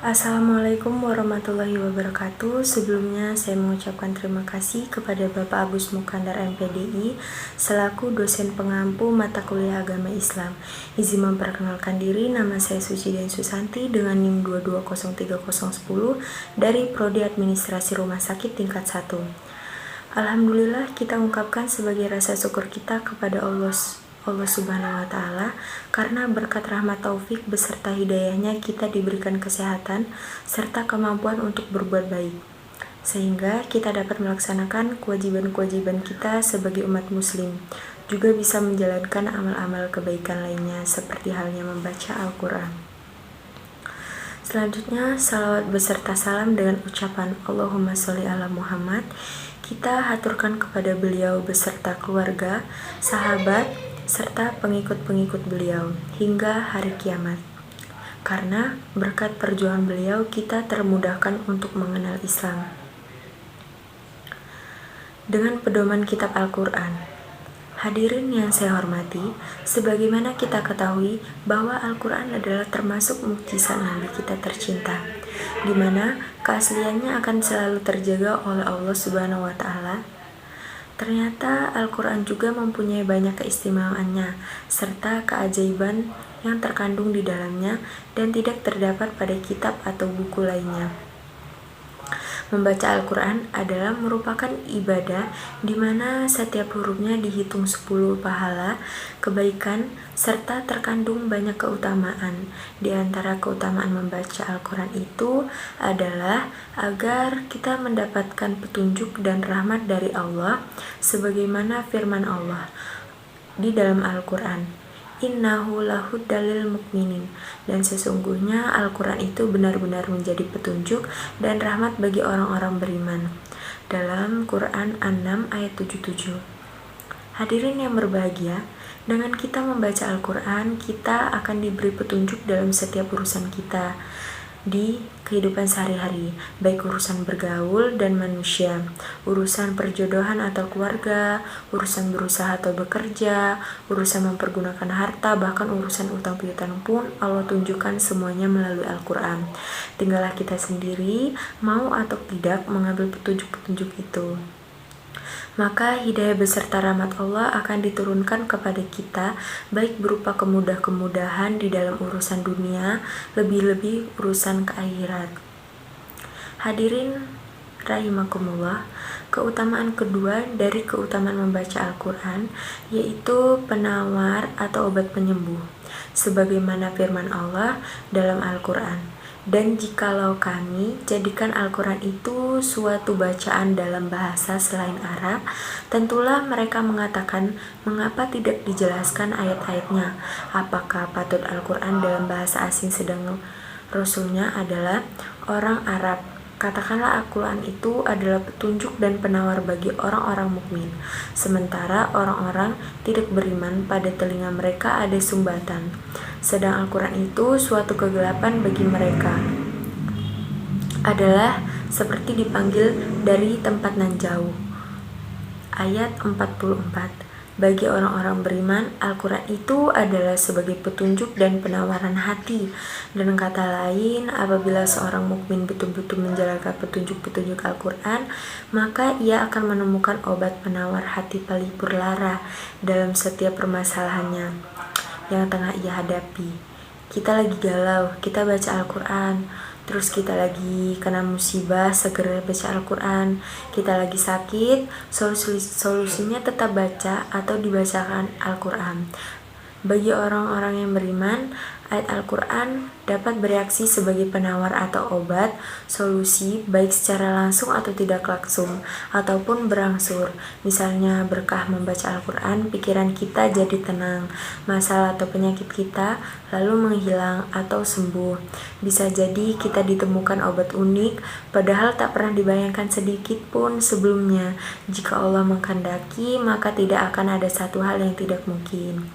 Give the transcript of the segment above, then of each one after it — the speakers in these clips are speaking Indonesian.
Assalamualaikum warahmatullahi wabarakatuh. Sebelumnya saya mengucapkan terima kasih kepada Bapak Agus Mukandar MPDI selaku dosen pengampu mata kuliah agama Islam. Izin memperkenalkan diri, nama saya Suci Susanti dengan NIM 2203010 dari Prodi Administrasi Rumah Sakit tingkat 1. Alhamdulillah, kita ungkapkan sebagai rasa syukur kita kepada Allah Subhanahu wa Ta'ala, karena berkat rahmat taufik beserta hidayahnya kita diberikan kesehatan serta kemampuan untuk berbuat baik, sehingga kita dapat melaksanakan kewajiban-kewajiban kita sebagai umat muslim, juga bisa menjalankan amal-amal kebaikan lainnya seperti halnya membaca Al-Quran. Selanjutnya, salawat beserta salam dengan ucapan Allahumma sholli ala Muhammad kita haturkan kepada beliau beserta keluarga, sahabat, serta pengikut-pengikut beliau hingga hari kiamat. Karena berkat perjuangan beliau kita termudahkan untuk mengenal Islam. Dengan pedoman kitab Al-Quran. Hadirin yang saya hormati, sebagaimana kita ketahui bahwa Al-Quran adalah termasuk mukjizat Nabi kita tercinta, di mana keasliannya akan selalu terjaga oleh Allah Subhanahu wa Ta'ala. Ternyata Al-Quran juga mempunyai banyak keistimewaannya serta keajaiban yang terkandung di dalamnya dan tidak terdapat pada kitab atau buku lainnya. Membaca Al-Quran adalah merupakan ibadah di mana setiap hurufnya dihitung 10 pahala, kebaikan, serta terkandung banyak keutamaan. Di antara keutamaan membaca Al-Quran itu adalah agar kita mendapatkan petunjuk dan rahmat dari Allah, sebagaimana firman Allah di dalam Al-Quran, Innahu lahudalil mukminin, dan sesungguhnya Al-Quran itu benar-benar menjadi petunjuk dan rahmat bagi orang-orang beriman. Dalam Quran An-Nam ayat 77. Hadirin yang berbahagia, dengan kita membaca Al-Quran, kita akan diberi petunjuk dalam setiap urusan kita di kehidupan sehari-hari, baik urusan bergaul dan manusia, urusan perjodohan atau keluarga, urusan berusaha atau bekerja, urusan mempergunakan harta, bahkan urusan utang piutang pun Allah tunjukkan semuanya melalui Al-Quran. Tinggallah kita sendiri mau atau tidak mengambil petunjuk-petunjuk itu. Maka hidayah beserta rahmat Allah akan diturunkan kepada kita, baik berupa kemudahan-kemudahan di dalam urusan dunia, lebih-lebih urusan keakhirat. Hadirin rahimakumullah, keutamaan kedua dari keutamaan membaca Al-Quran yaitu penawar atau obat penyembuh, sebagaimana firman Allah dalam Al-Quran. Dan jikalau kami jadikan Al-Quran itu suatu bacaan dalam bahasa selain Arab, tentulah mereka mengatakan, mengapa tidak dijelaskan ayat-ayatnya? Apakah patut Al-Quran dalam bahasa asing sedang Rasulnya adalah orang Arab? Katakanlah Al-Quran itu adalah petunjuk dan penawar bagi orang-orang mukmin, sementara orang-orang tidak beriman pada telinga mereka ada sumbatan. Sedang Al-Quran itu suatu kegelapan bagi mereka, adalah seperti dipanggil dari tempat nan jauh. Ayat 44. Bagi orang-orang beriman, Al-Quran itu adalah sebagai petunjuk dan penawaran hati. Dan kata lain, apabila seorang mukmin betul-betul menjalankan petunjuk-petunjuk Al-Quran, maka ia akan menemukan obat penawar hati pelipur lara dalam setiap permasalahannya yang tengah ia hadapi. Kita lagi galau, kita baca Al-Quran. Terus kita lagi kena musibah, segera baca Al-Quran. Kita lagi sakit, solusinya tetap baca atau dibacakan Al-Quran. Bagi orang-orang yang beriman, ayat Al-Quran dapat bereaksi sebagai penawar atau obat, solusi, baik secara langsung atau tidak langsung, ataupun berangsur. Misalnya berkah membaca Al-Quran, pikiran kita jadi tenang, masalah atau penyakit kita lalu menghilang atau sembuh. Bisa jadi kita ditemukan obat unik, padahal tak pernah dibayangkan sedikit pun sebelumnya. Jika Allah mengkehendaki, maka tidak akan ada satu hal yang tidak mungkin.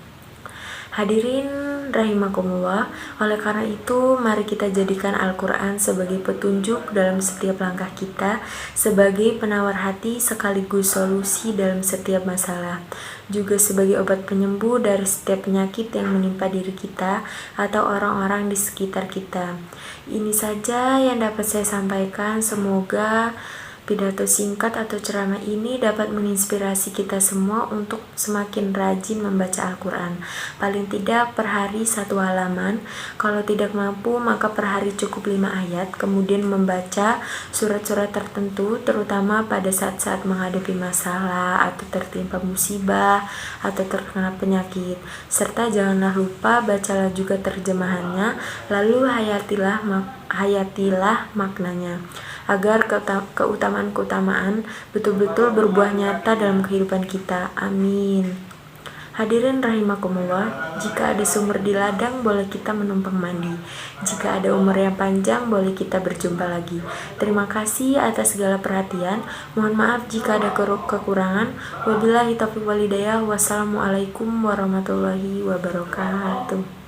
Hadirin Hadirin rahimakumullah, oleh karena itu mari kita jadikan Al-Quran sebagai petunjuk dalam setiap langkah kita, sebagai penawar hati sekaligus solusi dalam setiap masalah, juga sebagai obat penyembuh dari setiap penyakit yang menimpa diri kita atau orang-orang di sekitar kita. Ini saja yang dapat saya sampaikan. Semoga pidato singkat atau ceramah ini dapat menginspirasi kita semua untuk semakin rajin membaca Al-Quran. Paling tidak per hari 1 halaman. Kalau tidak mampu, maka per hari cukup 5 ayat. Kemudian membaca surat-surat tertentu, terutama pada saat-saat menghadapi masalah atau tertimpa musibah atau terkena penyakit. Serta janganlah lupa bacalah juga terjemahannya, lalu hayatilah maknanya, agar keutamaan-keutamaan betul-betul berbuah nyata dalam kehidupan kita. Amin. Hadirin rahimakumullah, jika ada sumur di ladang, boleh kita menumpang mandi. Jika ada umur yang panjang, boleh kita berjumpa lagi. Terima kasih atas segala perhatian. Mohon maaf jika ada kekurangan. Wabillahi taufiq wal hidayah. Wassalamualaikum warahmatullahi wabarakatuh.